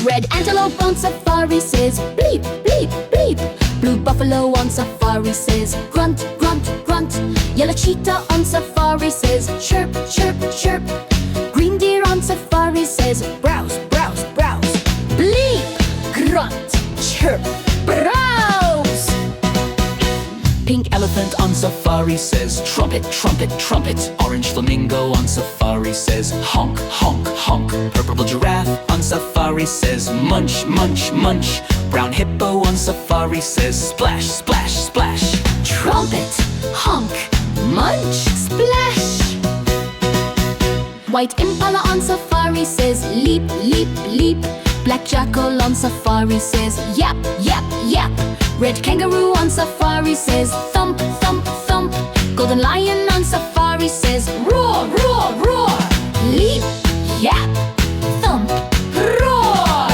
Red antelope on safari says bleep, bleep, bleep. Blue buffalo on safari says grunt, grunt, grunt. Yellow cheetah on safari says chirp, chirp, chirp. Green deer on safari says browse, browse, browse. Bleep, grunt, chirp, browse. Pink elephant on safari says trumpet, trumpet, trumpet. Orange flamingo on safari says honk, honk, honk. Purple giraffe on safari says munch, munch, munch. Brown hippo on safari says splash, splash, splash. Trumpet, honk, munch, splash. White impala on safari says leap, leap, leap. Black jackal on safari says yap, yap, yap. Red kangaroo on safari says thump, thump, thump. Golden lion on safari says roar, roar, roar. Leap, yap, thump, roar.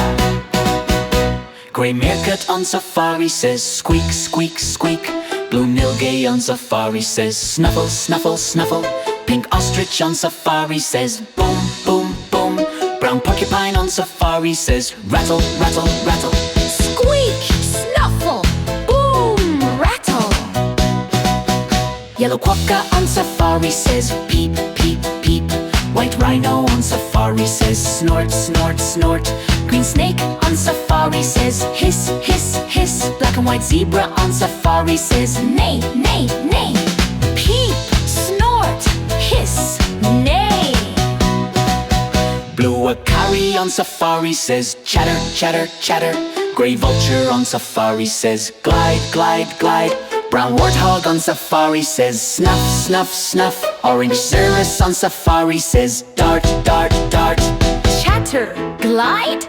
Gray meerkat on safari says squeak, squeak, squeak. Blue nilgai on safari says snuffle, snuffle, snuffle. Pink ostrich on safari says boom, boom, boom. Brown porcupine on safari says rattle, rattle, rattle. Squeak, snuffle, boom, rattle. Yellow quokka on safari says peep, peep, peep. White rhino on safari says snort, snort, snort. Green snake on safari says hiss, hiss, hiss. Black and white zebra on safari says neigh, neigh, neigh. Peep, snort, hiss, neigh. Blue akari on safari says chatter, chatter, chatter. Gray vulture on safari says glide, glide, glide. Brown warthog on safari says snuff, snuff, snuff. Orange cirrus on safari says dart, dart, dart. Chatter, glide,